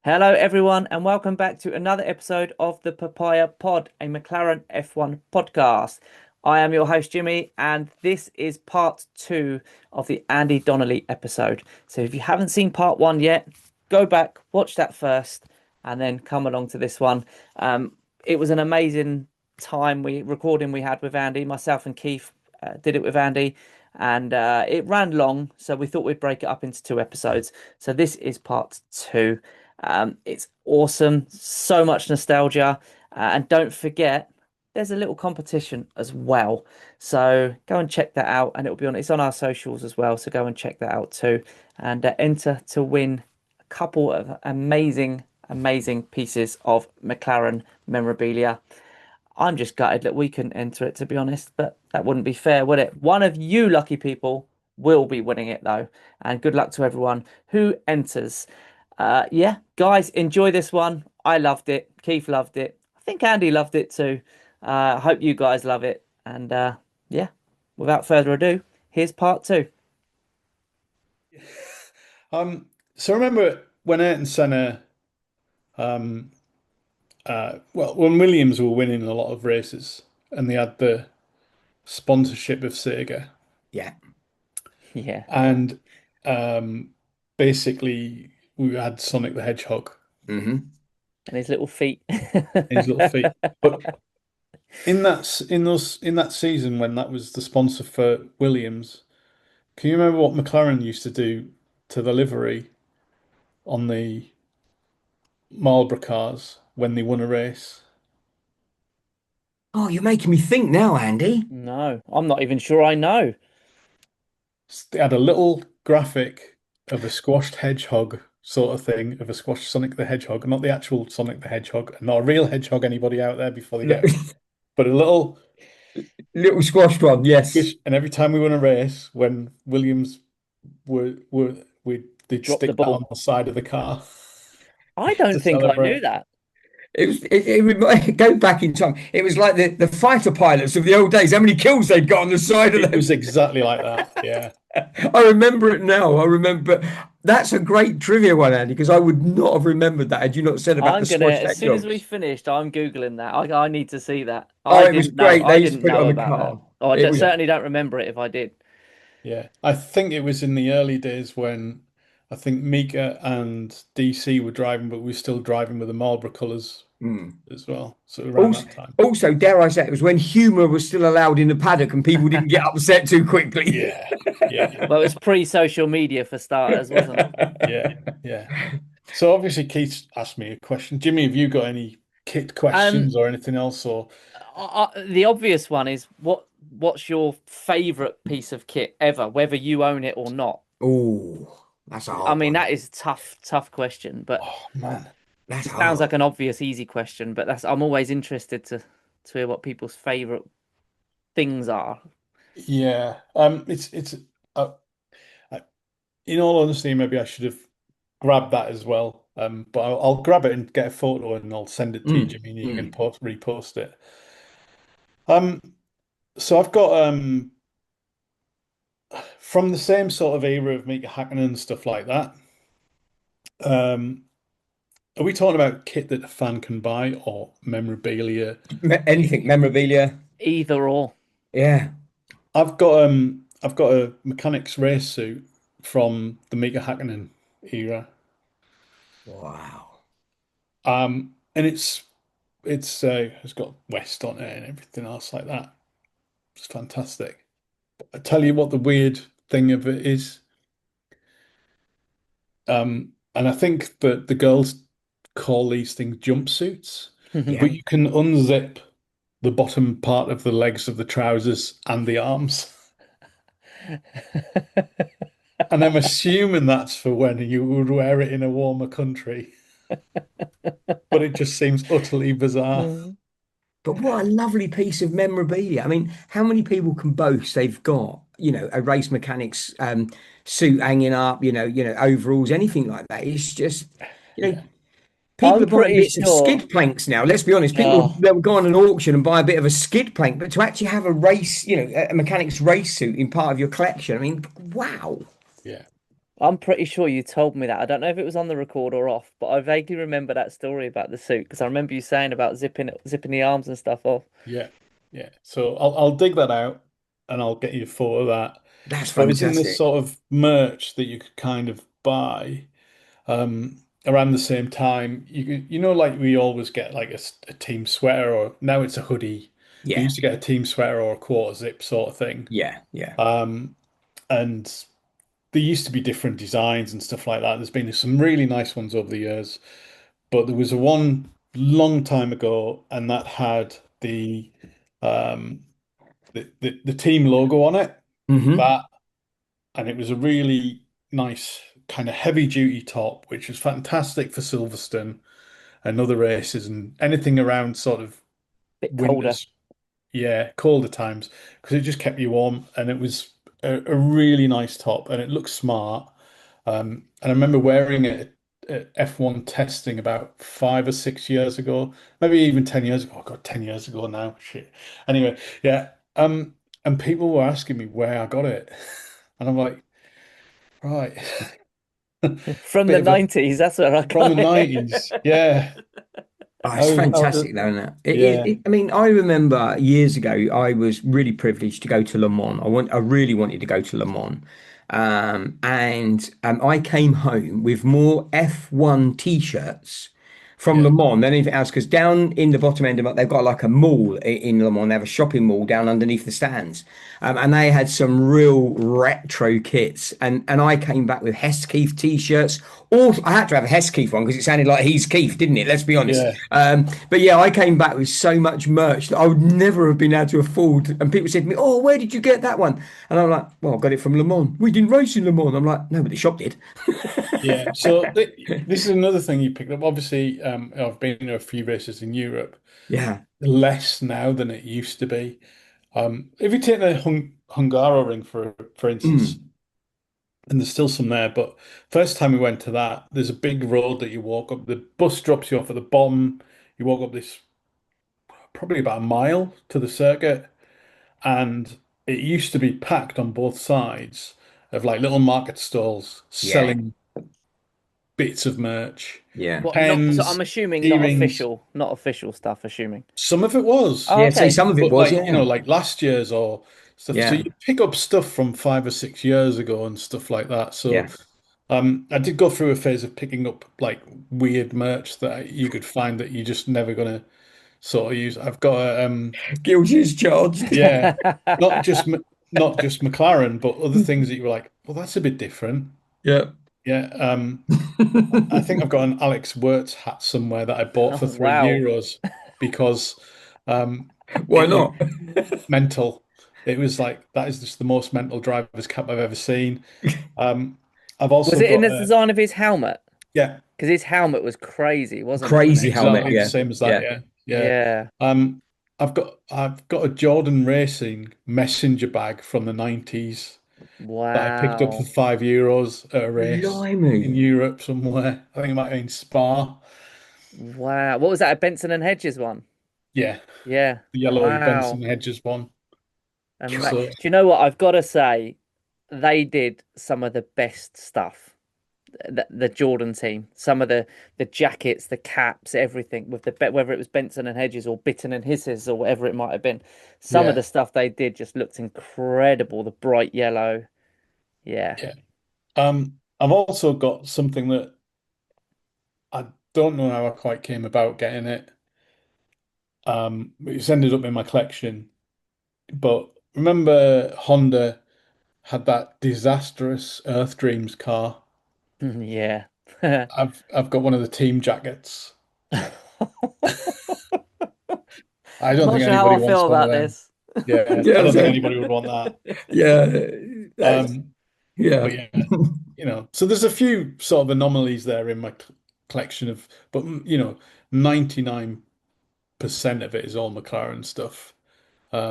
Hello, everyone, and welcome back to another episode of the Papaya Pod, a McLaren F1 podcast. I am your host, Jimmy, and this is part two of the Andy Donnelly episode. So if you haven't seen part one yet, go back, watch that first, and then come along to this one. It was an amazing time we had with Andy, myself and Keith did it with Andy, and it ran long, so we thought we'd break it up into two episodes. So this is part two. It's awesome, so much nostalgia, and don't forget, there's a little competition as well. So go and check that out, and it's on our socials as well. So go and check that out too, and enter to win a couple of amazing pieces of McLaren memorabilia. I'm just gutted that we couldn't enter it, to be honest, but that wouldn't be fair, would it? One of you lucky people will be winning it though, and good luck to everyone who enters. Yeah, guys, enjoy this one. I loved it. Keith loved it. I think Andy loved it too. I hope you guys love it. And yeah, without further ado, here's part two. So I remember when Ayrton Senna, when Williams were winning a lot of races and they had the sponsorship of Sega, Yeah. Yeah. and basically we had Sonic the Hedgehog Hmm. And his little feet. in his little feet. But in that season when that was the sponsor for Williams, can you remember what McLaren used to do to the livery on the Marlboro cars when they won a race? Oh, you're making me think now, Andy. No, I'm not even sure I know. They had a little graphic of a squashed hedgehog sort of thing, of a squashed Sonic the Hedgehog, not the actual Sonic the Hedgehog, not a real hedgehog, anybody out there before they get, but a little. Little squashed one, yes. And every time we won a race, when Williams they'd Drop the stick that on ball. the side of the car I don't to think I knew celebrate. that. It go back in time. It was like the fighter pilots of the old days. How many kills they'd got on the side of It them. was exactly like that. Yeah. I remember it now. I remember. That's a great trivia one, Andy, because I would not have remembered that had you not said about the I'm gonna, squashed as soon as we hedgehogs. finished, I'm Googling that. I need to see that. Oh, it was great. They I used to didn't put it know on the about that. car. Oh, It was certainly don't remember it if I did. Yeah, I think it was in the early days when I think Mika and DC were driving, but we were still driving with the Marlboro colours mm. as well. So around Also, that time. also, dare I say, it was when humour was still allowed in the paddock and people didn't get upset too quickly. Yeah, yeah, Well, it was pre-social media for starters, wasn't it? yeah, yeah. So obviously Keith asked me a question. Jimmy, have you got any kit Um, questions or anything else? Or the obvious one is what's your favorite piece of kit ever, whether you own it or not? Oh, that's a I hard mean, one. that is a tough question, but oh man, That's it sounds hard. like an obvious, easy question. But I'm always interested to hear what people's favorite things are. yeah. It's uh, I- in all honesty, maybe I should have grabbed that as well. But I'll grab it and get a photo and I'll send it to you, Mm, Jimmy, and you can mm. repost it. Um, so I've got from the same sort of era of Mika Hakkinen and stuff like that. Um, are we talking about kit that a fan can buy or memorabilia? Anything, memorabilia. Either or. Yeah. I've got a mechanics race suit from the Mika Hakkinen era. Wow. And it's got West on it and everything else like that. It's fantastic. I tell you what the weird thing of it is. And I think that the girls call these things jumpsuits, Yeah. but you can unzip the bottom part of the legs of the trousers and the arms. And I'm assuming that's for when you would wear it in a warmer country, but it just seems utterly bizarre. Mm. But what a lovely piece of memorabilia. I mean, how many people can boast they've got, a race mechanics suit hanging up, overalls, anything like that? It's just, you know, Yeah. people I'm are buying pretty bits of sure. skid planks now. Let's be honest, people Oh, they'll go on an auction and buy a bit of a skid plank, but to actually have a race, a mechanics race suit in part of your collection, I mean, wow. Yeah. I'm pretty sure you told me that. I don't know if it was on the record or off, but I vaguely remember that story about the suit because I remember you saying about zipping the arms and stuff off. Yeah, yeah. So I'll dig that out and I'll get you a photo of that. That's There was in this fantastic. sort of merch that you could kind of buy around the same time. Like we always get like a team sweater, or now it's a hoodie. We Yeah, used to get a team sweater or a quarter zip sort of thing. yeah, yeah. Um, and there used to be different designs and stuff like that. There's been some really nice ones over the years, but there was a one long time ago, and that had um, the team logo on it. Hmm. That and it was a really nice kind of heavy duty top, which was fantastic for Silverstone and other races and anything around sort of Bit colder. winters, yeah, colder times, because it just kept you warm and it was a really nice top and it looked smart. And I remember wearing it at F1 testing about 5 or 6 years ago, maybe even 10 years ago. Oh God, 10 years ago now. Shit. Anyway, yeah. And people were asking me where I got it. And I'm like, right, From the bit of a 90s, that's where I from the got 90s. it. Yeah. Oh, I it's was, fantastic, though, isn't it? yeah, I mean, I remember years ago, I was really privileged to go to Le Mans. I really wanted to go to Le Mans, and I came home with more F1 t-shirts from yeah, Le Mans than anything else. Because down in the bottom end of it, they've got like a mall in Le Mans. They have a shopping mall down underneath the stands, and they had some real retro kits. And I came back with Hess Keith t-shirts. Or I had to have a Hess Keith one because it sounded like he's Keith, didn't it? Let's be honest. yeah, But yeah, I came back with so much merch that I would never have been able to afford. And people said to me, "Oh, where did you get that one?" And I'm like, "Well, I got it from Le Mans. We didn't race in Le Mans." I'm like, "No, but the shop did." yeah. So this is another thing you picked up. Obviously, I've been to a few races in Europe, Yeah. less now than it used to be. If you take the Hungaroring for instance, Mm. and there's still some there, but first time we went to that, there's a big road that you walk up. The bus drops you off at the bottom. You walk up this probably about a mile to the circuit, and it used to be packed on both sides of like little market stalls Yeah. selling bits of merch, Yeah. What, not, so I'm pens, assuming earrings. not official stuff, assuming. Some of it was, Oh, Yeah. So okay. some of it but was, like, yeah. like last year's or stuff. So Yeah. you pick up stuff from 5 or 6 years ago and stuff like that. So Yeah. I did go through a phase of picking up like weird merch that you could find that you're just never gonna sort of use. I've got a Guilty as charged. yeah, not just not just McLaren, but other things that you were like, well, that's a bit different. Yeah. Yeah, I think I've got an Alex Wirtz hat somewhere that I bought Oh, for three wow. euros because Why it was not? mental. It was like that is just the most mental driver's cap I've ever seen. Um, I've Was also it in got the a design of his helmet? yeah, Because his helmet was crazy, wasn't it, when Crazy it came helmet. exactly the out? Yeah. same as that. Yeah. Yeah, yeah. Yeah. I've got a Jordan Racing messenger bag from the 90s that I picked up for Wow. €5 at a race in Blimey. Europe somewhere. I think it might have been Spa. Wow. What was that? A Benson and Hedges one? Yeah, Yeah. the yellow Benson Wow. Hedges one. And So do you know what? I've got to say, they did some of the best stuff. The Jordan team, some of the jackets, the caps, everything with the whether it was Benson and Hedges or Bitten and Hisses or whatever it might have been. Some of yeah, the stuff they did just looked incredible. The bright yellow. Yeah. yeah. I've also got something that I don't know how I quite came about getting it. It's ended up in my collection. But remember Honda had that disastrous Earth Dreams car? Yeah. I've got one of the team jackets. I I'm don't not think sure how anybody I feel wants one of about them. this. Yeah, I Yeah. don't think So, anybody would want that. yeah. That's, Um, yeah. but yeah, so there's a few sort of anomalies there in my collection of, but 99% of it is all McLaren stuff.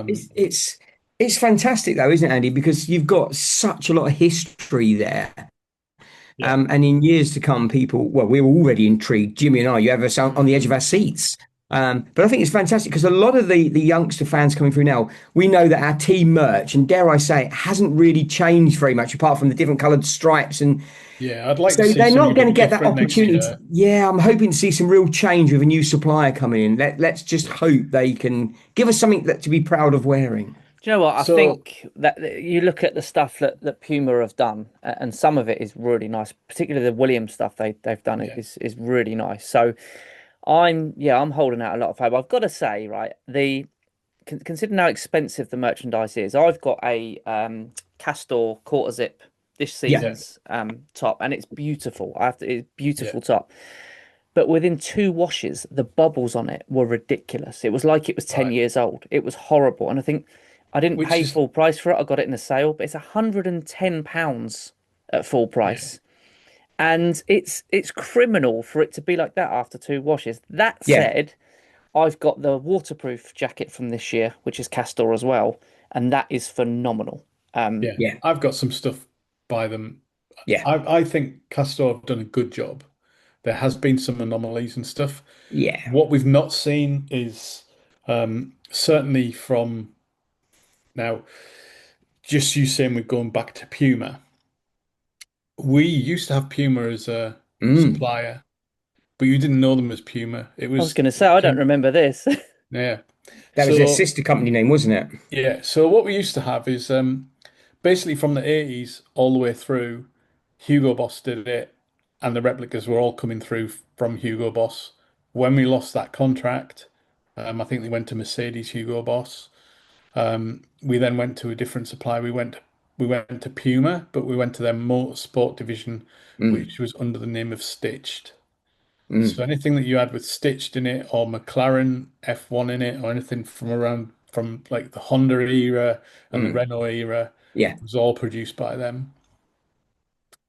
It's Um, it's it's fantastic though, isn't it, Andy? Because you've got such a lot of history there. yeah, And in years to come, people, well, we're already intrigued, Jimmy and I, you have us on the edge of Mm. our seats. But I think it's fantastic because a lot of the youngster fans coming through now, we know that our team merch, and dare I say, it hasn't really changed very much apart from the different coloured stripes. And Yeah, I'd like to so see they're something not a going to bit get that different next opportunity. year. Yeah, I'm hoping to see some real change with a new supplier coming in. Let's just Yeah. hope they can give us something that to be proud of wearing. Do you know what? I So think that you look at the stuff that Puma have done, and some of it is really nice. Particularly the Williams stuff they've done yeah, is really nice. So I'm holding out a lot of hope. I've got to say, right, considering how expensive the merchandise is, I've got a Castor quarter zip this Yeah, yeah, season's top, and it's beautiful. It's yeah. beautiful top. But within two washes, the bubbles on it were ridiculous. It was like it was 10 Right. years old. It was horrible. And I think I didn't Which pay is full price for it. I got it in a sale, but it's £110 at full yeah, price. And it's criminal for it to be like that after two washes. That yeah, said, I've got the waterproof jacket from this year, which is Castor as well, and that is phenomenal. yeah. yeah, I've got some stuff by them. yeah, I think Castor have done a good job. There has been some anomalies and stuff. yeah. What we've not seen is certainly from now, just you saying we're going back to Puma. We used to have Puma as a Mm. supplier, but you didn't know them as Puma. It I was was going to say, I don't Puma. remember this. Yeah. That was their So sister company name, wasn't it? yeah. So what we used to have is basically from the 80s all the way through, Hugo Boss did it, and the replicas were all coming through from Hugo Boss. When we lost that contract, I think they went to Mercedes Hugo Boss. We then went to a different supplier. We went to Puma, but we went to their motorsport division, Mm. which was under the name of Stitched. So Mm. anything that you had with Stitched in it, or McLaren F1 in it, or anything from around from like the Honda era and the Mm. Renault era, Yeah, was all produced by them.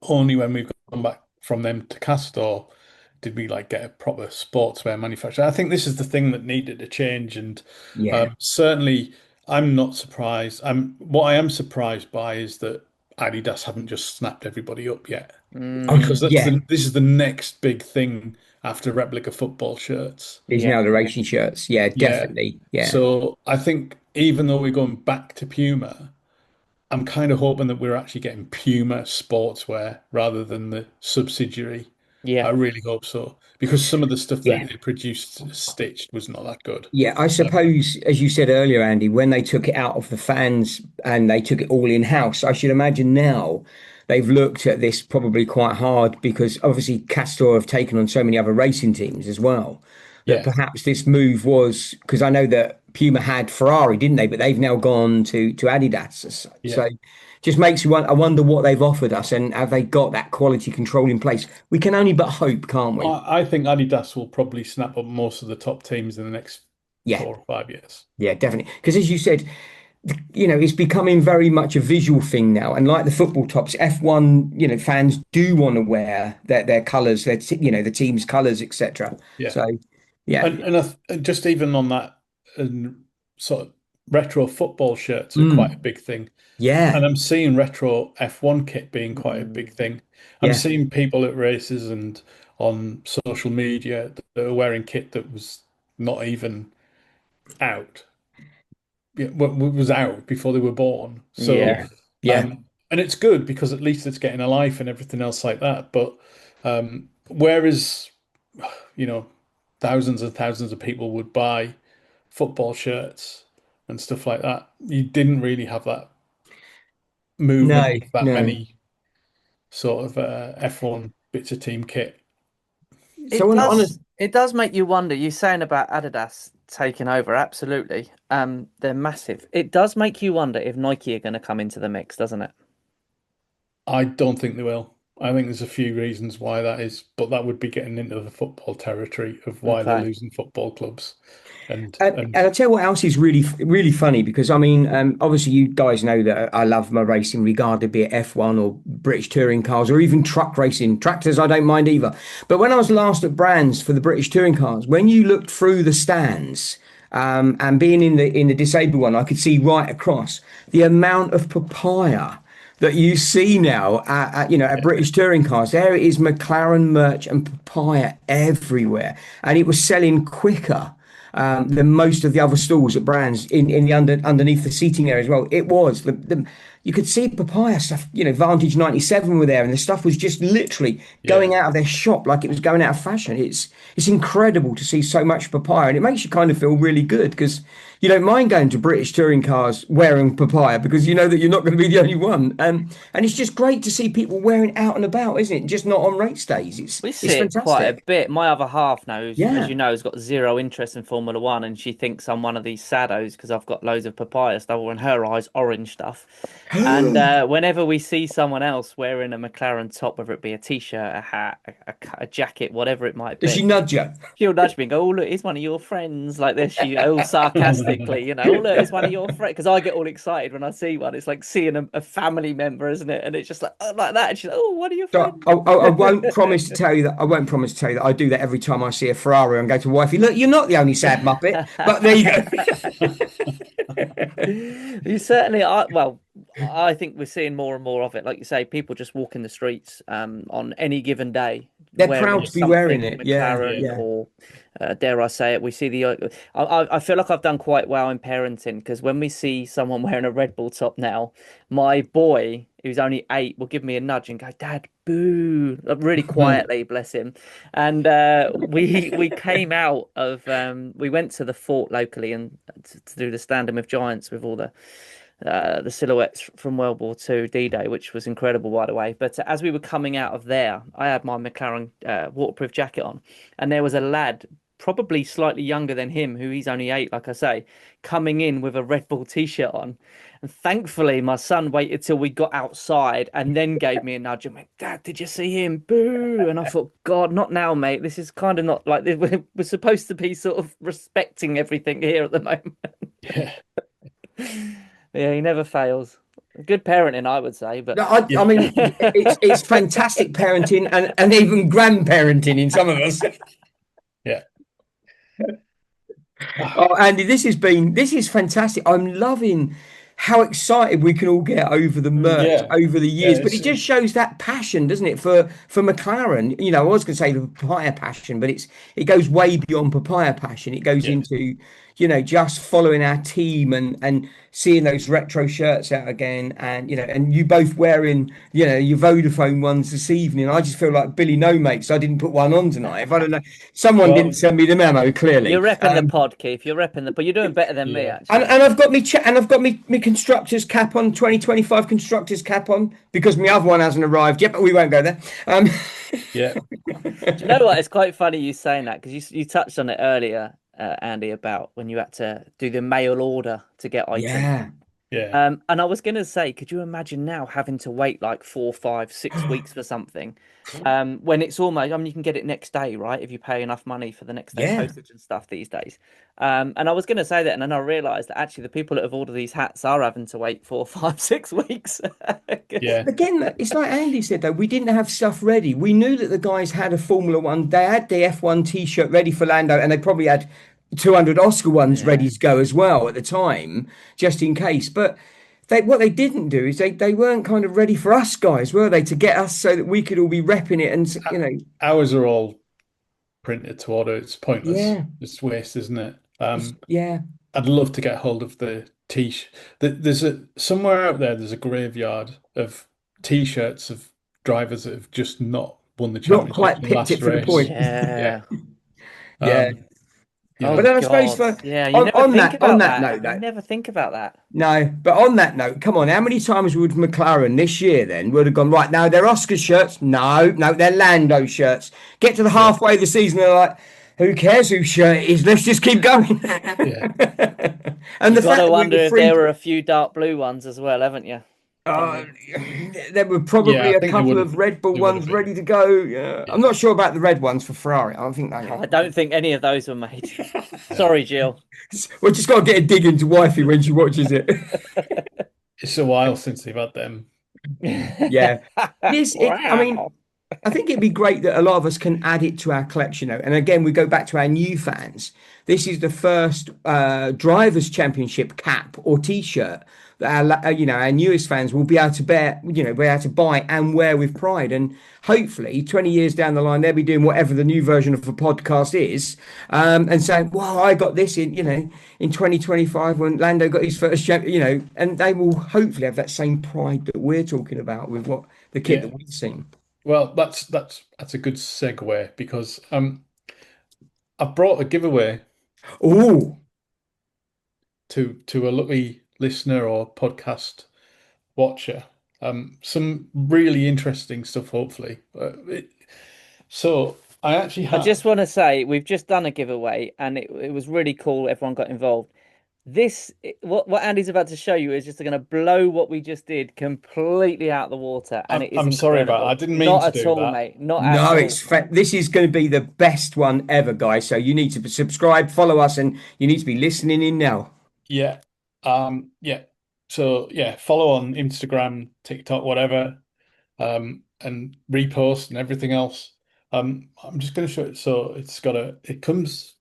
Only when we've gone back from them to Castor did we like get a proper sportswear manufacturer. I think this is the thing that needed to change, and yeah. certainly I'm not surprised. What I am surprised by is that Adidas haven't just snapped everybody up yet, Oh, because Mm, yeah. this is the next big thing after replica football shirts. These yeah, now the racing shirts. Yeah, Yeah. definitely. Yeah. So I think even though we're going back to Puma, I'm kind of hoping that we're actually getting Puma sportswear rather than the subsidiary. I yeah. really hope so, because some of the stuff that Yeah. they produced stitched was not that good. Yeah, I suppose, as you said earlier, Andy, when they took it out of the fans and they took it all in-house, I should imagine now they've looked at this probably quite hard because obviously Castor have taken on so many other racing teams as well, that Yeah, perhaps this move was because I know that Puma had Ferrari, didn't they? But they've now gone to Adidas. yeah. So just makes you I wonder what they've offered us and have they got that quality control in place? We can only but hope, can't we? I think Adidas will probably snap up most of the top teams in the next Yeah, 4 or 5 years. yeah, definitely. Because as you said, it's becoming very much a visual thing now. And like the football tops, F1, fans do want to wear their colours, the team's colours, etc. Yeah. So, yeah. And just even on that, and sort of retro football shirts are quite a Mm, big thing. yeah, And I'm seeing retro F1 kit being quite a big Mm, thing. I'm yeah. seeing people at races and on social media that are wearing kit that was not even out. Yeah, was out before they were born. So, yeah, Yeah. Yeah. and it's good because at least it's getting a life and everything else like that. But whereas, you know, thousands and thousands of people would buy football shirts and stuff like that, you didn't really have that movement No, of that no. many sort of F1 bits of team kit. So it on a does. It does make you wonder. You're saying about Adidas taking over, absolutely. They're massive. It does make you wonder if Nike are going to come into the mix, doesn't it? I don't think they will. I think there's a few reasons why that is, but that would be getting into the football territory of why they're Okay. losing football clubs. And And I'll tell you what else is really, really funny because I mean, obviously, you guys know that I love my racing, regardless be it F1 or British touring cars or even truck racing. Tractors, I don't mind either. But when I was last at Brands for the British touring cars, when you looked through the stands, and being in the disabled one, I could see right across the amount of papaya that you see now at yeah, British touring cars. There it is, McLaren merch and papaya everywhere, and it was selling quicker. than most of the other stalls at brands in the underneath the seating area as well. It was you could see papaya stuff, Vantage 97 were there, and the stuff was just literally Yeah. going out of their shop like it was going out of fashion. It's incredible to see so much papaya, and it makes you kind of feel really good because you don't mind going to British touring cars wearing papaya because you know that you're not going to be the only one. And it's just great to see people wearing it out and about, isn't it? Just not on race days. We It's see it quite a fantastic. bit. My other half knows, as Yeah. you know, has got zero interest in Formula One, and she thinks I'm one of these saddos because I've got loads of papaya stuff, or in her eyes, orange stuff. And whenever we see someone else wearing a McLaren top, whether it be a t-shirt, a hat, a jacket, whatever it might Does she be, nudge you? she'll nudge me and go, "Oh, look, he's one of your friends." Like this, she all sarcastically, "Oh, look, it's one of your friends." Because I get all excited when I see one. It's like seeing a family member, isn't it? And it's just like, oh, like that. And she's like, "Oh, one of your So friends." I won't promise to tell you that. I won't promise to tell you that I do that every time I see a Ferrari and go to wifey. Look, you're not the only sad muppet, but there you go. You certainly are. Well, I think we're seeing more and more of it. Like you say, people just walk in the streets on any given day They're wearing proud to be wearing something it. Yeah, McLaren Yeah. yeah. or dare I say it, we see I feel like I've done quite well in parenting because when we see someone wearing a Red Bull top now, my boy, who's only 8, will give me a nudge and go, "Dad, boo," like, really quietly, bless him. And we came out of we went to the fort locally and to do the standing with giants with all the silhouettes from World War Two D-Day, which was incredible, by the way. But as we were coming out of there, I had my McLaren waterproof jacket on, and there was a lad, probably slightly younger than him, who he's only 8, like I say, coming in with a Red Bull t-shirt on. And thankfully, my son waited till we got outside and then gave me a nudge and went, "Dad, did you see him? Boo!" And I thought, God, not now, mate. This is kind of not like we're supposed to be sort of respecting everything here at the moment. Yeah. Yeah, he never fails. Good parenting, I would say, but No, I mean, it's fantastic parenting and even grandparenting in some of us. Yeah. Ah, Oh, Andy, this is fantastic. I'm loving how excited we can all get over the merch yeah. over the Yeah. years, but it just shows that passion, doesn't it, for McLaren? I was going to say the papaya passion, but it goes way beyond papaya passion. It goes Yeah. into, just following our team and seeing those retro shirts out again, and you both wearing, your Vodafone ones this evening. I just feel like Billy No Mates. I didn't put one on tonight. If I don't know, someone didn't Well, send me the memo you're clearly. repping the pod, Keith. You're repping but you're doing better than me, yeah. And, actually. and I've got me constructors cap on 2025 constructors cap on because my other one hasn't arrived yet, but we won't go there. Yeah. Do you know what? It's quite funny you saying that because you touched on it earlier, Andy, about when you had to do the mail order to get items. Yeah. Yeah. And I was going to say, could you imagine now having to wait like 4, 5, 6 weeks for something? When it's almost, I mean, you can get it next day, right? If you pay enough money for the next day Yeah. postage and stuff these days. And I was going to say that, and then I realized that actually the people that have ordered these hats are having to wait 4, 5, 6 weeks. Yeah. Again, it's like Andy said, though, we didn't have stuff ready. We knew that the guys had a Formula One, they had the F1 t-shirt ready for Lando, and they probably had 200 Oscar ones Yeah. ready to go as well at the time, just in case. But what they didn't do is they weren't kind of ready for us guys, were they, to get us so that we could all be repping it and, Ours are all printed to order. It's pointless. yeah, It's waste, isn't it? yeah. I'd love to get hold of the t-shirt. There's somewhere out there. There's a graveyard of t-shirts of drivers that have just not won the Not championship quite in the picked last it for the race. point. Yeah. Yeah. Yeah. Um, Oh But then I suppose God. for Yeah, you on, never on think that on about that that. note, You though, never think about that. no, but on that note, come on, how many times would McLaren this year then would have gone, right, now they're Oscar shirts? No, they're Lando shirts. Get to the yeah. halfway of the season, they're like, who cares whose shirt it is? Let's just keep going. Yeah. And You the got fact to that we wonder were if free, there were a few dark blue ones as well, haven't you? uh, Thinking, there were Yeah. probably I a think they couple would of have. Red Bull They would have ones been. ready to go. Yeah. I'm Yeah. not sure about the red ones for Ferrari. I don't think they I don't think any of those were made. No. Sorry, Jill. We've just got to get a dig into wifey when she watches it. It's a while since they've had them. Yeah. It is. I mean, Wow. I think it'd be great that a lot of us can add it to our collection. And again, we go back to our new fans. This is the first Drivers' Championship cap or T-shirt that our newest fans will be able to bear, be able to buy and wear with pride. And hopefully, 20 years down the line, they'll be doing whatever the new version of a podcast is, and saying, "Wow, I got this in 2025 when Lando got his first champ." And they will hopefully have that same pride that we're talking about with what the kit Yeah. that we've seen. Well, that's a good segue because I brought a giveaway Oh, to a lucky listener or podcast watcher. Some really interesting stuff, hopefully. So I actually I just have. want to say we've just done a giveaway and it was really cool. Everyone got involved. What Andy's about to show you is just going to blow what we just did completely out the water, and it is I'm sorry about that. I incredible. didn't mean Not to at do all, that. mate. Not at no, all. this is going to be the best one ever, guys. So you need to subscribe, follow us, and you need to be listening in now. Yeah. Yeah. So yeah, follow on Instagram, TikTok, whatever, and repost and everything else. I'm just going to show it. So it comes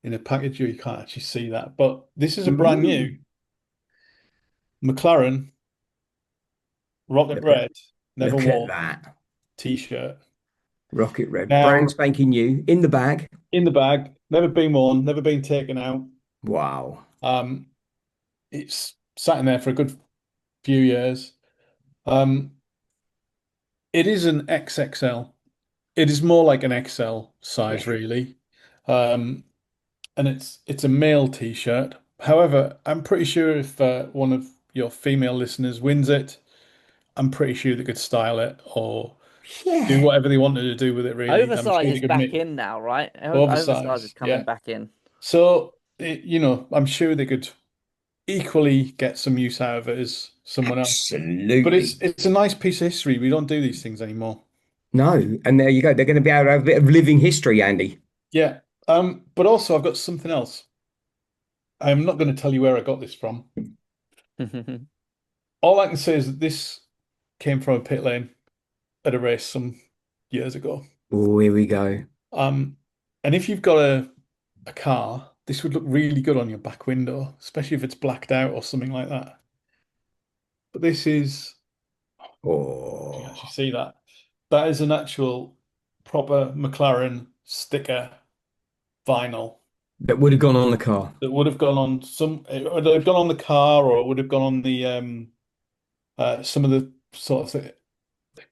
in a package. You can't actually see that, but this is a brand Ooh, new McLaren Rocket look at Red, never look at wore that. t-shirt. Rocket Red, brand Now, spanking new in the bag. in the bag, never been worn, never been taken out. Wow. Um, it's sat in there for a good few years. Um, it is an XXL. It is more like an XL size, Yeah. really. Um, and it's a male t-shirt. However, I'm pretty sure if one of your female listeners wins it, I'm pretty sure they could style it or do Yeah. whatever they wanted to do with it, really. I'm Oversize sure is they could back make in now, right? Oversize is oversize. coming Yeah. back in. So, I'm sure they could equally get some use out of it as someone else. But Absolutely. it's a nice piece of history. We don't do these things anymore. No. And there you go. They're going to be able to have a bit of living history, Andy. Yeah. But also I've got something else. I'm not going to tell you where I got this from. All I can say is that this came from a pit lane at a race some years ago. Oh, here we go. Um, and if you've got a car, this would look really good on your back window, especially if it's blacked out or something like that. But this is, you can actually Oh, see that. That is an actual proper McLaren sticker vinyl that would have gone on the car. that would have gone on it would have gone on the car or it would have gone on the some of the sort of the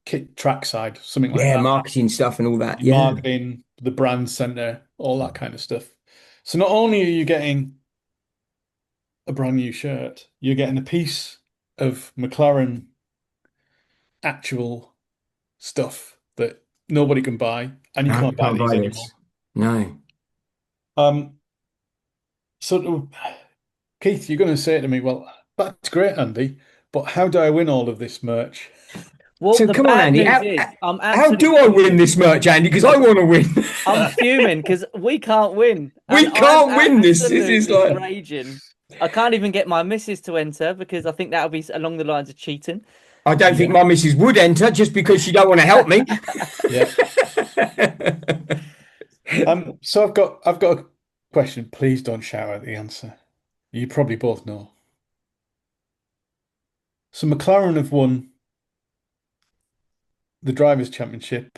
kit track side, something like Yeah, that. marketing stuff and all that. Your Yeah. marketing, the brand center, all that kind of stuff. So not only are you getting a brand new shirt, you're getting a piece of McLaren actual stuff that nobody can buy, and you No, can't you buy can't these buy anymore. this. No. Um, so Keith, you're going to say to me, well, that's great, Andy, but how do I win all of this merch? Well, So the come on, bad Andy. news How, is I'm how absolutely do I win fuming. this merch, Andy? Because I want to win. I'm fuming because we can't win, and We I'm can't win this. This is absolutely like raging. I can't even get my missus to enter because I think that'll be along the lines of cheating. I don't think Yeah, my missus would enter just because she don't want to help me. yeah. So I've got a question. Please don't shout out the answer. You probably both know. So McLaren have won the Drivers' Championship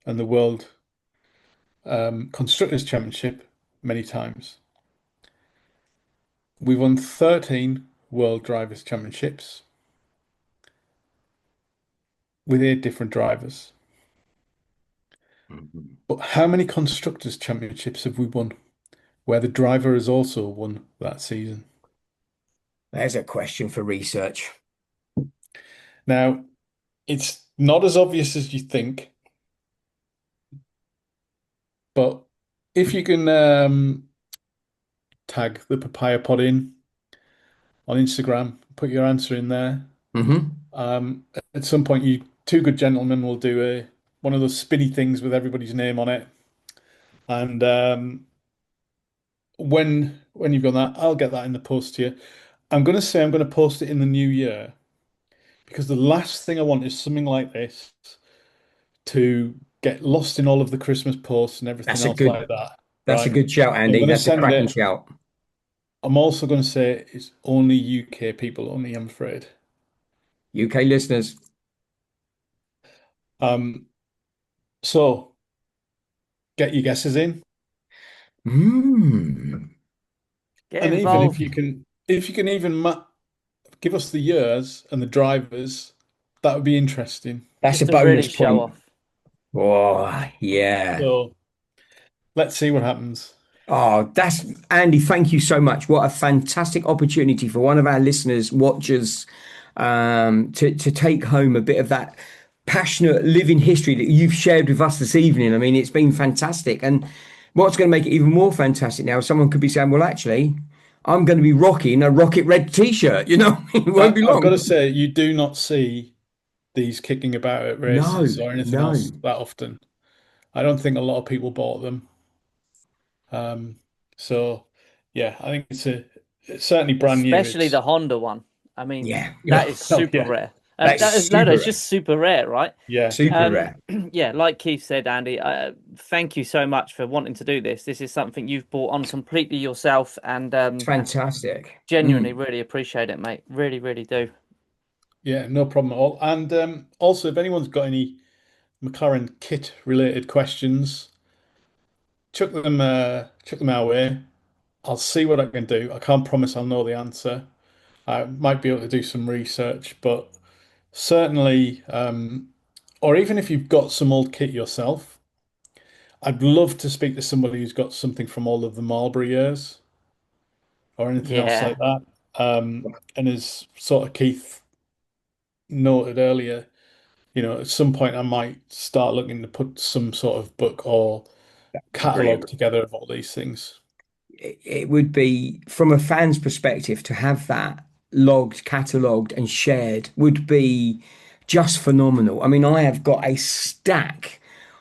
and the World Constructors' Championship many times. We won 13 World Drivers' Championships with 8 different drivers. But how many Constructors' Championships have we won where the driver has also won that season? There's a question for research. Now, it's not as obvious as you think, but if you can tag the Papaya Pod in on Instagram, put your answer in there. Hmm. Um, at some point, you two good gentlemen will do a one of those spinny things with everybody's name on it, and when you've done that, I'll get that in the post to you. I'm going to say I'm going to post it in the new year because the last thing I want is something like this to get lost in all of the Christmas posts and everything That's a else good like that, that's a right? good shout, So I'm Andy. going to That's a send cracking it. shout. I'm also going to say it's only UK people only, I'm afraid. UK listeners. Um, so get your guesses in, Mm, Get and even involved. if you can even ma give us the years and the drivers, that would be interesting. that's a Just to really bonus show point. off. Oh, yeah. So let's see what happens. Oh, that's Andy. Thank you so much. What a fantastic opportunity for one of our listeners, watchers, to take home a bit of that passionate living history that you've shared with us this evening. I mean, it's been fantastic. And what's going to make it even more fantastic now, someone could be saying, well, actually, I'm going to be rocking a rocket red t-shirt. It won't be I've got to long. say, you do not see these kicking about at races No, or anything else no. that often. I don't think a lot of people bought them. Um, so yeah, I think it's certainly brand new. Especially It's the Honda one. I mean, Yeah. that is oh super yeah, rare. That's That is no, no, super it's rare. just super rare, right? yeah, Super rare. Yeah, like Keith said, Andy, thank you so much for wanting to do this. This is something you've brought on completely yourself, and It's fantastic. genuinely Mm. really appreciate it, mate. Really, really do. yeah, no problem at all. And also, if anyone's got any McLaren kit related questions, chuck them our way. I'll see what I can do. I can't promise I'll know the answer. I might be able to do some research, but certainly, or even if you've got some old kit yourself, I'd love to speak to somebody who's got something from all of the Marlboro years or anything else Yeah. like that. And as sort of Keith noted earlier, at some point I might start looking to put some sort of book or Brilliant. catalogue together of all these things. It would be, from a fan's perspective, to have that logged, catalogued, and shared would be just phenomenal. I mean, I have got a stack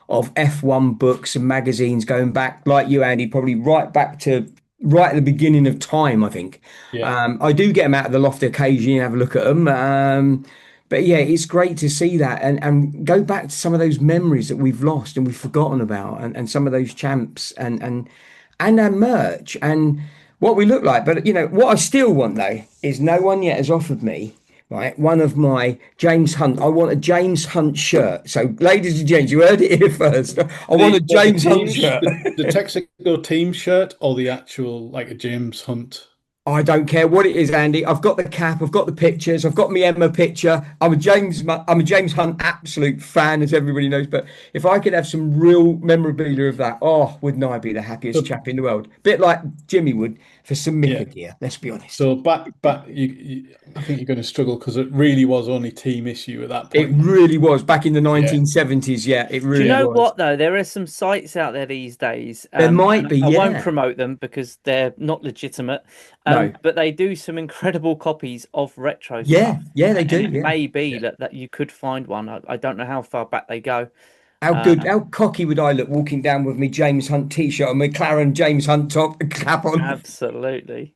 of F1 books and magazines going back, like you, Andy, probably right back to right at the beginning of time, I think. Yeah. I do get them out of the loft occasionally and have a look at them. But yeah, it's great to see that and go back to some of those memories that we've lost and we've forgotten about and some of those champs and our merch and what we look like. But what I still want though is no one yet has offered me, right, one of my James Hunt. I want a James Hunt shirt. So, ladies and gents, you heard it here first. I want a The James Hunt team shirt. the Texaco team shirt or the actual like a James Hunt. I don't care what it is, Andy. I've got the cap, I've got the pictures, I've got my Emma picture. I'm a James Hunt absolute fan, as everybody knows. But if I could have some real memorabilia of that, oh, wouldn't I be the happiest So chap in the world? Bit like Jimmy would for some yeah. Mika gear. Let's be honest. So back I think you're going to struggle because it really was only team issue at that It point. really was back in the Yeah. 1970s. Yeah, it Do you really Yeah. know was. what though? There are some sites out there these days, There might and be, I won't yeah. promote them because they're not legitimate. No. But they do some incredible copies of retro Yeah, stuff, yeah, they and do. it Yeah. may be Yeah. that you could find one. I don't know how far back they go. How good, Um, how cocky would I look walking down with me James Hunt t-shirt and McLaren James Hunt top cap on? absolutely,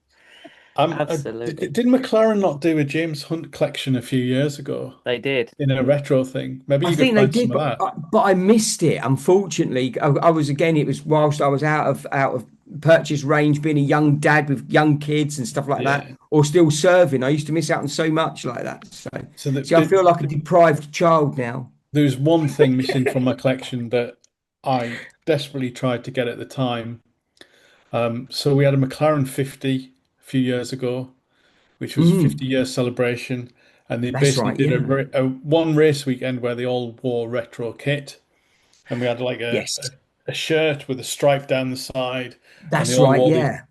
absolutely, Did McLaren not do a James Hunt collection a few years ago they did. in a retro thing? Maybe I you could think they find some did, of but that. I missed it. Unfortunately, I was again. It was whilst I was out of purchase range, being a young dad with young kids and stuff like that, Yeah. or still serving. I used to miss out on so much like that. So, So see, I feel like a deprived child now. there's one thing missing from my collection that I desperately tried to get at the time. So we had a McLaren 50 a few years ago, which was Mm, 50-year celebration, and they that's basically right. did Yeah. a one race weekend where they all wore retro kit, and we had like Yes, a shirt with a stripe down the side, and they that's all right. wore the Yeah.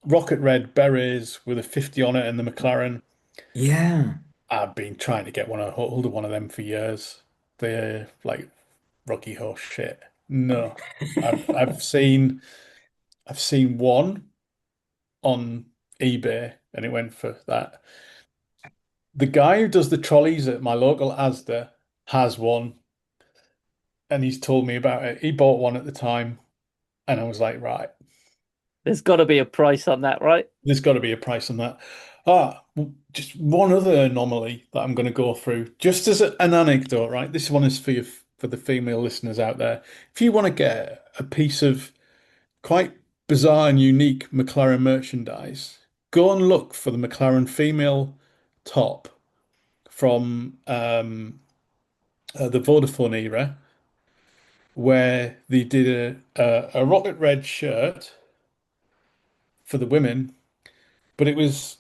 rocket red berets with a 50 on it and the McLaren. Yeah. I've been trying to get hold of one of them for years. They're like Rocky Horse shit. No, I've seen one on eBay and it went for that. The guy who does the trolleys at my local Asda has one and he's told me about it. He bought one at the time and I was like, right, There's got to be a price on that, right? there's got to be a price on that. Just one other anomaly that I'm going to go through, just as an anecdote, right? This one is for for the female listeners out there. If you want to get a piece of quite bizarre and unique McLaren merchandise, go and look for the McLaren female top from the Vodafone era, where they did a rocket red shirt for the women, but it was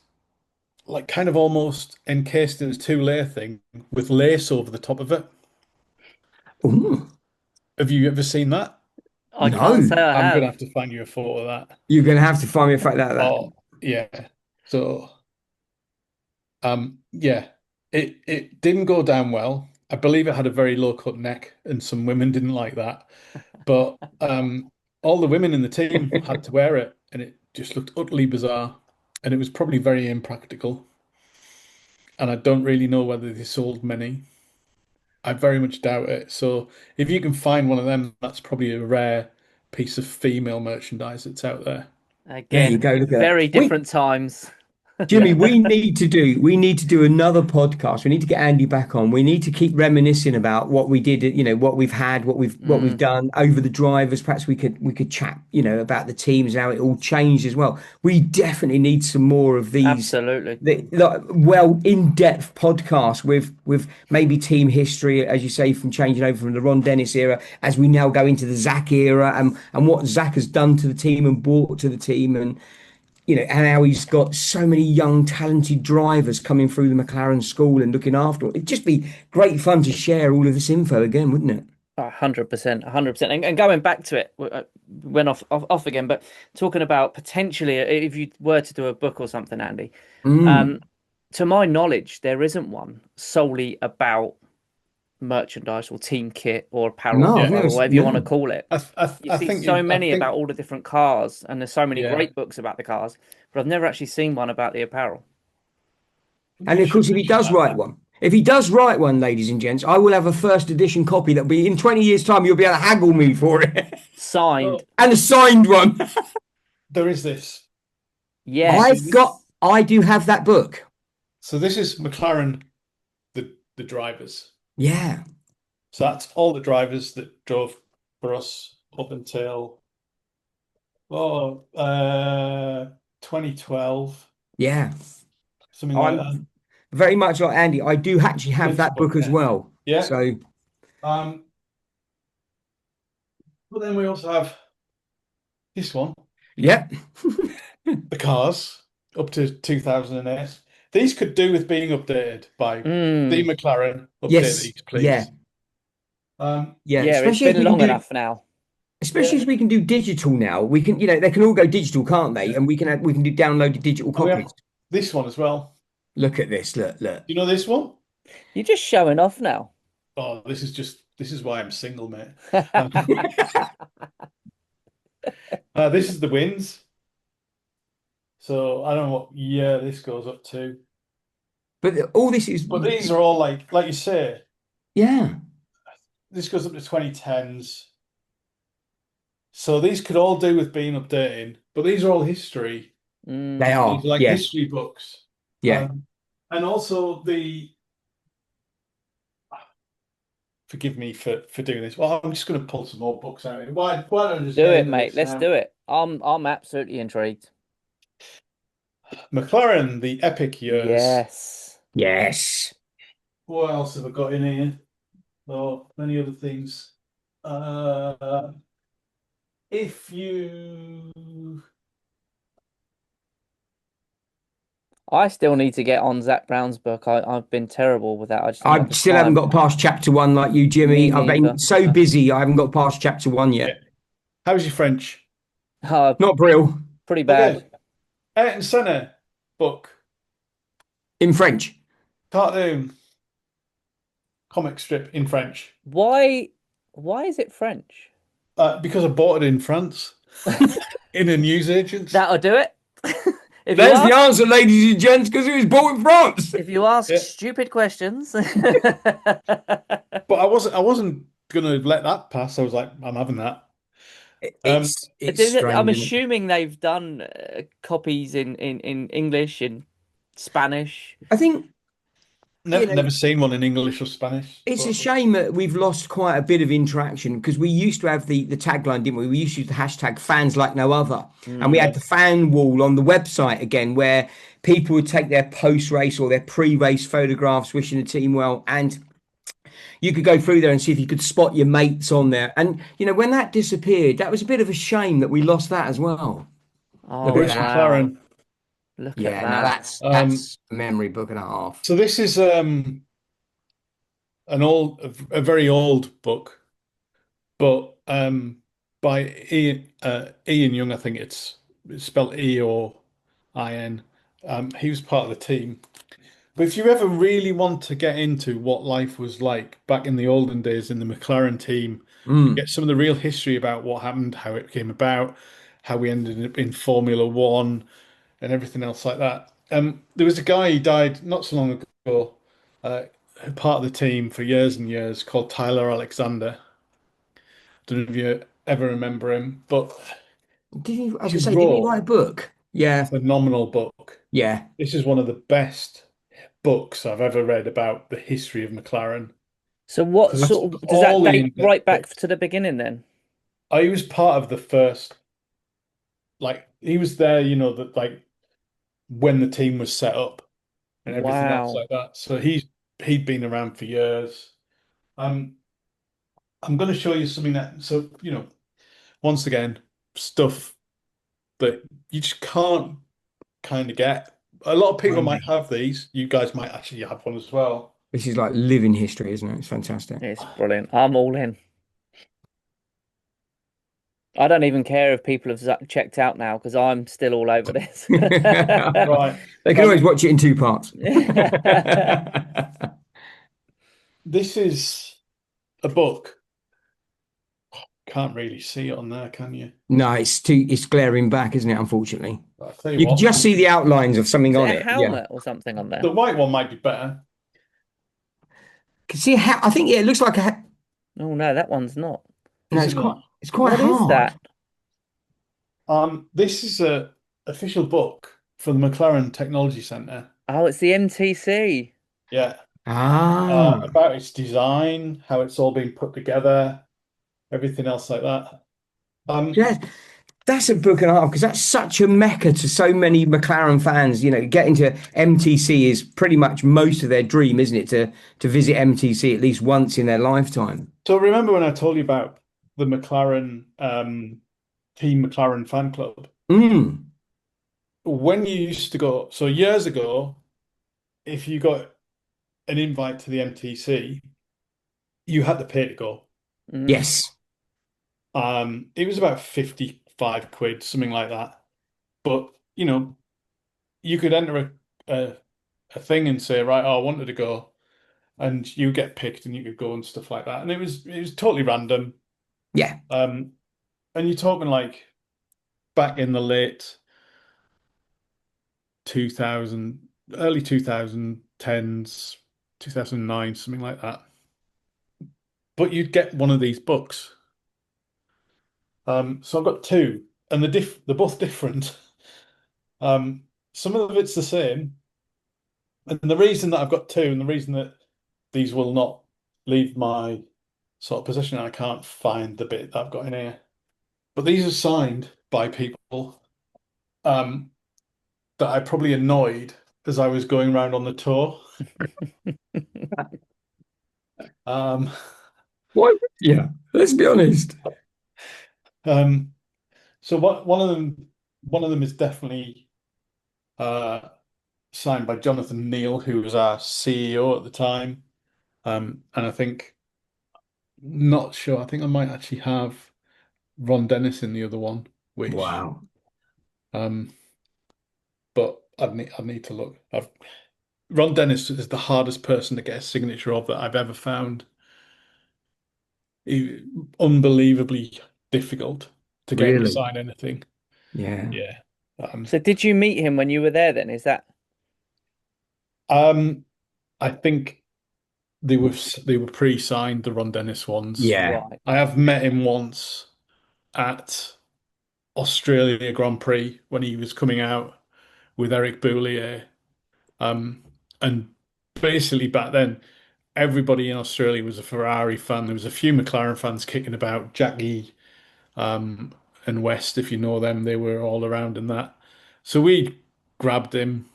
like kind of almost encased in a two-layer thing with lace over the top of it. Ooh, Have you ever seen that? I can't no, say I I'm gonna have. have to find you a photo of that. you're going to have to find me a fact that. Oh, yeah. So, yeah, it didn't go down well. I believe it had a very low cut neck, and some women didn't like that. But all the women in the team had to wear it, and it just looked utterly bizarre, and it was probably very impractical. And I don't really know whether they sold many. I very much doubt it. So if you can find one of them, that's probably a rare piece of female merchandise that's out there. There you Again, go. Look at that. very different times. Jimmy, Yeah. we need to do another podcast. We need to get Andy back on. We need to keep reminiscing about what we did, what we've had, what we've Mm, done over the drivers. Perhaps we could chat, about the teams, how it all changed as well. We definitely need some more of these absolutely. like, well in-depth podcasts with maybe team history, as you say, from changing over from the Ron Dennis era as we now go into the Zach era and what Zach has done to the team and brought to the team and how he's got so many young, talented drivers coming through the McLaren school and looking after it. It'd just be great fun to share all of this info again, wouldn't it? 100%, 100%. And going back to it, went off again, but talking about potentially if you were to do a book or something, Andy, Mm. um, to my knowledge, there isn't one solely about merchandise or team kit or apparel No, I've Yeah. or never. whatever you want to No, call it. You I see think so you I many about think all the different cars, and there's so many yeah, great books about the cars, but I've never actually seen one about the apparel. and you of should course, if he mention does that. write one, ladies and gents, I will have a first edition copy that'll be in 20 years' time. You'll be able to haggle me for it, Signed, So and a signed one. there is this. You see I've got. this? I do have that book. So this is McLaren, the drivers. Yeah, So that's all the drivers that drove for us up until oh 2012, yeah. something like that. I'm very much like Andy. I do actually have Vince that book, book as yeah. well. Yeah. So, Um, but then we also have this one, yeah. the cars up to 2008. These could do with being updated by the mm, McLaren. Update Yes. these, Yeah. please. Um, Yeah. yeah, it's Especially as been we can long do, enough now. especially yeah. as we can do digital now. We can, they can all go digital, can't they? Yeah. And we can do downloaded digital And we have copies. this one as well. Look at this. Look, look. You know this one? You're just showing off now. Oh, this is why I'm single, mate. Um, this is the wins. So I don't know what year this goes up to, But all this is, but these are all like you say, yeah, this goes up to 2010s. So these could all do with being updating, but these are all history. they Mm, are. These are like Yeah. history books. Yeah. And also forgive me for doing this. Well, I'm just going to pull some more books out. Why don't I just do get it, into mate. this Let's now? do it. I'm absolutely intrigued. McLaren, the epic years. Yes. Yes. What else have I got in here? Oh, many other things. If you I still need to get on Zach Brown's book. I've been terrible with that. I just haven't I had the still haven't time. got past chapter one like you, Me Jimmy. I've been neither. so busy. I haven't got past chapter one Yeah. yet. How's your French? Oh, Not Brill pretty bad. Okay. Ayrton Senna book, in French. cartoon, comic strip in French. Why? Why is it French? Because I bought it in France in a newsagent's. That'll do it. If you There's the ask, answer, ladies and gents, because it was bought in France. if you ask Yeah. stupid questions. But I wasn't gonna let that pass. I was like, I'm having that. It's I'm strange, isn't it? assuming they've done copies in English, in Spanish. I think you Never, know, never seen one in English or Spanish, it's a but shame that we've lost quite a bit of interaction because we used to have the tagline, didn't we? We used to use the hashtag fans like no other. And we Mm. had yeah, the fan wall on the website again, where people would take their post race or their pre race photographs wishing the team well. And you could go through there and see if you could spot your mates on there. And, when that disappeared, that was a bit of a shame that we lost that as well. Look Oh at Bruce that. wow. McLaren. Look at Yeah, no, that. that's a memory book and a half. So this is a very old book, but by Ian Young, I think it's spelled Eoin. He was part of the team. But if you ever really want to get into what life was like back in the olden days in the McLaren team and get Mm. some of the real history about what happened, how it came about, how we ended up in Formula One, and everything else like that. There was a guy who died not so long ago, uh, part of the team for years and years, called Tyler Alexander. Don't know if you ever remember him, but I was he gonna say, didn't he write wrote a book? a Yeah, phenomenal book. yeah. This is one of the best books I've ever read about the history of McLaren So what because it's sort of does that all the date in-depth right back bits. to the beginning then? I was part of the first, like he was there, that like when the team was set up and everything else Wow. like that. So he'd been around for years. Um, I'm going to show you something that, so, once again, stuff that you just can't kind of get. A lot of people might Wow. have these. You guys might actually have one as well. This is like living history, isn't it? It's fantastic. It's brilliant. I'm all in. I don't even care if people have checked out now because I'm still all over this. Right. They can always watch it in two parts. This is a book. Can't really see it on there, can you? No, it's glaring back, isn't it? Unfortunately, I'll tell you you can what, just see the outlines of something Is it on a it. Yeah, helmet or something on there? the white one might be better. can see how I think. Yeah, it looks like a. Oh no, that one's not. No, Isn't it? it's quite What is hard. that? This is a official book for the McLaren Technology Centre. Oh, it's the MTC. Yeah. Ah, About its design, how it's all been put together, everything else like that. Um, yeah, that's a book and a half because that's such a mecca to so many McLaren fans. Getting to MTC is pretty much most of their dream, isn't it? To visit MTC at least once in their lifetime. so remember when I told you about the McLaren Team McLaren fan club? Mm, When you used to go, so years ago, if you got an invite to the MTC, you had to pay to go. Mm. yes, It was about 55 quid, something like that. But, you could enter a thing and say, right, oh, I wanted to go, and you get picked and you could go and stuff like that. And it was totally random. yeah, Um, and you're talking like back in the late 2000, early 2010s, 2009, something like that. But you'd get one of these books. So I've got two, and they're both different. Some of it's the same, and the reason that I've got two, and the reason that these will not leave my sort of possession, I can't find the bit that I've got in here. But these are signed by people um, that I probably annoyed as I was going around on the tour. Um, what? Yeah, let's be honest. um, so one of them is definitely uh, signed by Jonathan Neal, who was our CEO at the time. And I think not sure. I think I might actually have Ron Dennis in the other one, which Wow, um, but I'd need to look. Ron Dennis is the hardest person to get a signature of that I've ever found. He, Unbelievably difficult to get him to really? sign anything. Yeah. Yeah. Um, So did you meet him when you were there then? Is that um, I think they were pre-signed, the Ron Dennis ones. Yeah. right? I have met him once at Australia Grand Prix when he was coming out with Eric Boulier, um, and basically back then, everybody in Australia was a Ferrari fan. There was a few McLaren fans kicking about. Jackie um, and West, if you know them, they were all around in that. So we grabbed him,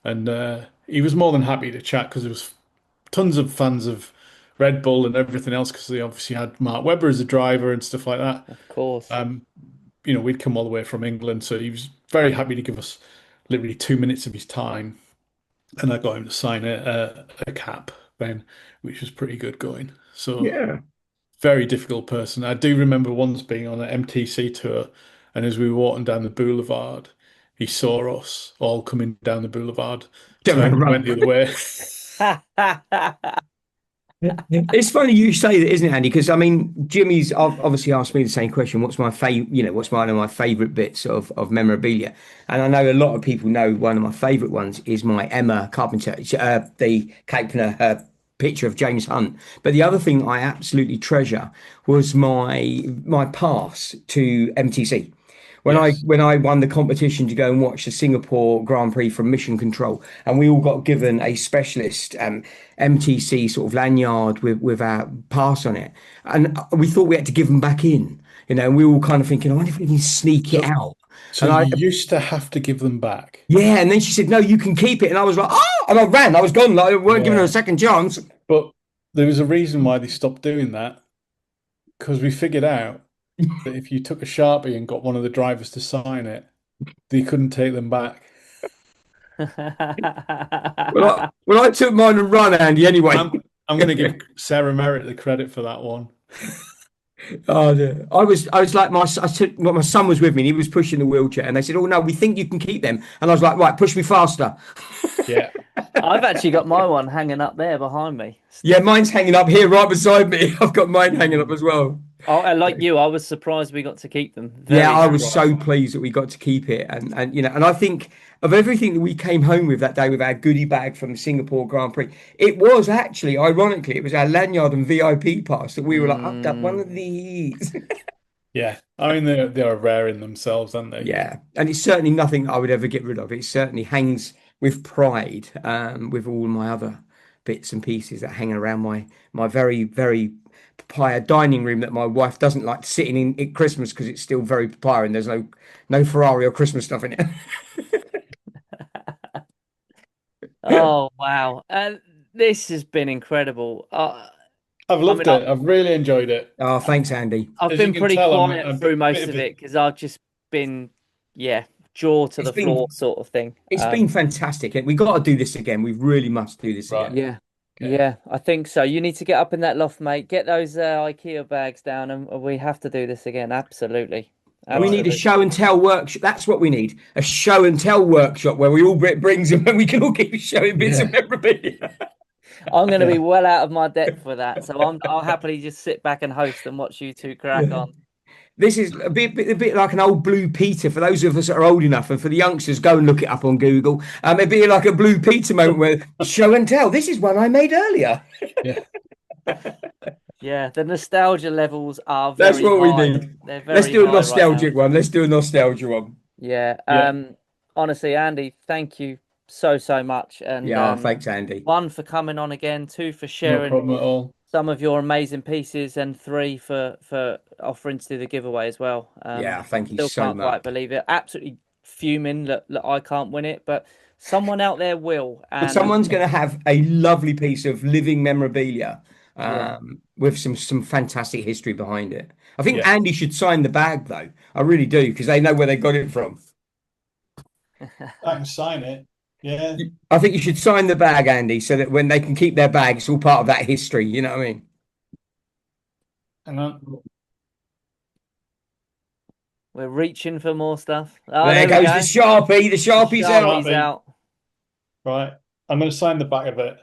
and he was more than happy to chat because there was tons of fans of Red Bull and everything else because they obviously had Mark Webber as a driver and stuff like that. Of course. Um, we'd come all the way from England, so he was very happy to give us literally 2 minutes of his time, and I got him to sign a cap then, which was pretty good going. So Yeah. very difficult person. I do remember once being on an MTC tour, and as we were walking down the boulevard, he saw us all coming down the boulevard, Don't turned and run. went the other way. It's funny you say that, isn't it, Andy? Because I mean, Jimmy's obviously asked me the same question. What's my favorite? What's one of my favorite bits of memorabilia? And I know a lot of people know one of my favorite ones is my Emma Carpenter, the Capener picture of James Hunt. But the other thing I absolutely treasure was my pass to MTC. Yes. When I won the competition to go and watch the Singapore Grand Prix from Mission Control, and we all got given a specialist MTC sort of lanyard with our pass on it, and we thought we had to give them back in, and we were all kind of thinking, I wonder if we can sneak it So, out. so And you I, used to have to give them back. yeah, and then she said, no, you can keep it, and I was like, oh, and I ran, I was gone, like, I weren't giving her a Yeah. second chance. But there was a reason why they stopped doing that because we figured out that if you took a Sharpie and got one of the drivers to sign it, they couldn't take them back. Well, I took mine and run, Andy. Anyway. I'm going to give Sarah Merritt the credit for that one. Oh, dear. I was like I took well, my son was with me and he was pushing the wheelchair and they said, "Oh no, we think you can keep them." And I was like, "Right, push me faster." Yeah. I've actually got my one hanging up there behind me. Yeah, mine's hanging up here right beside me. I've got mine hanging up as well. Oh, and like you, I was surprised we got to keep them. Yeah, Very I was surprised. so pleased that we got to keep it, and I think of everything that we came home with that day with our goodie bag from the Singapore Grand Prix, it was actually, ironically, it was our lanyard and VIP pass that we were like, I've got one Mm, of these. Yeah. I mean, they are rare in themselves, aren't they? Yeah, and it's certainly nothing I would ever get rid of. It certainly hangs with pride, with all my other bits and pieces that hang around my very, very papaya dining room that my wife doesn't like sitting in at Christmas because it's still very papaya and there's no Ferrari or Christmas stuff in it. oh wow, this has been incredible. I've I loved mean, it. I've really enjoyed it. Oh, thanks, Andy. I've As you been can pretty tell, I'm quiet a through bit most of of a it because I've just been, yeah, jaw to It's the floor been sort of thing. it's been fantastic. We got to do this again. We really must do this right. again. Yeah, Okay. yeah, I think so. You need to get up in that loft, mate. Get those IKEA bags down, and we have to do this again. Absolutely, We Right. need a absolutely. show and tell workshop. That's what we need. A show and tell workshop where we all brings them and we can all keep showing bits of Yeah. memorabilia. I'm going to be Yeah. well out of my depth for that, so I'll happily just sit back and host and watch you two crack Yeah. on. This is a bit like an old Blue Peter for those of us that are old enough, and for the youngsters, go and look it up on Google. It'd be like a Blue Peter moment where show and tell. This is one I made earlier. Yeah. Yeah, the nostalgia levels are That's very what we high. need. They're Let's very do a high right now. nostalgic one. Let's do a nostalgia one. Yeah. Yeah. Honestly, Andy, thank you so much. And Yeah, thanks, Andy. one for coming on again, two for No sharing problem at all. some of your amazing pieces, and three for offering to do the giveaway as well. Yeah, thank you Still so can't quite much. believe it. Absolutely fuming that I can't win it, but someone out there will. But And someone's going to have a lovely piece of living memorabilia yeah. with some fantastic history behind it. I think Yeah. Andy should sign the bag, though. I really do, because they know where they got it from. I can sign it. Yeah. I think you should sign the bag, Andy, so that when they can keep their bag, it's all part of that history. You know what I mean? Hang on. We're reaching for more stuff. Oh, There there we goes the go. Sharpie. The The Sharpie's out. Sharpie's Sharpie. out. Right. I'm going to sign the back of it.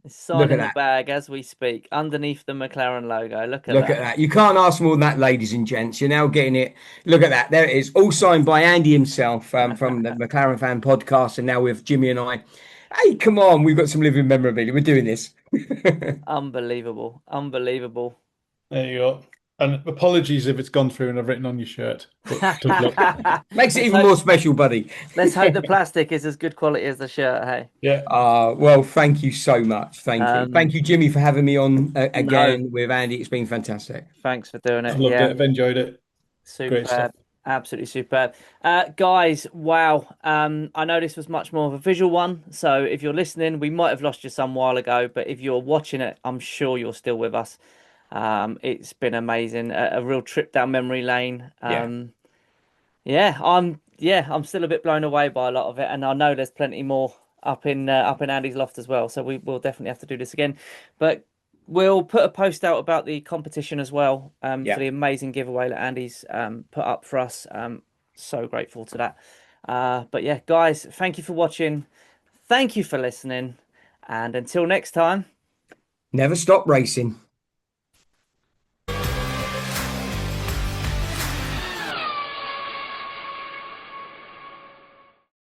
It's Look at signing the that. bag as we speak, underneath the McLaren logo. Look at Look at that. that. You can't ask more than that, ladies and gents. You're now getting it. Look at that. There it is. All signed by Andy himself from the McLaren Fan Podcast. And now with Jimmy and I. Hey, come on. We've got some living memorabilia. We're doing this. Unbelievable. Unbelievable. There you go. And apologies if it's gone through and I've written on your shirt, but good luck. Makes it Let's even hope, more special, buddy. let's hope the plastic is as good quality as the shirt. Hey, Yeah, Well, thank you so much. Thank you. um, Thank you, Jimmy, for having me on no, again with Andy. It's been fantastic. thanks for doing I've it. loved Yeah. it. I've enjoyed it. Great stuff. Superb. Absolutely superb. Guys, wow. I know this was much more of a visual one. So if you're listening, we might have lost you some while ago, but if you're watching it, I'm sure you're still with us. It's been amazing. A real trip down memory lane. Yeah. I'm still a bit blown away by a lot of it, and I know there's plenty more up in Andy's loft as well. So we will definitely have to do this again. But we'll put a post out about the competition as well, for Yeah. the amazing giveaway that Andy's put up for us. So grateful to that. But yeah, guys, thank you for watching. Thank you for listening, and until next time. Never stop racing.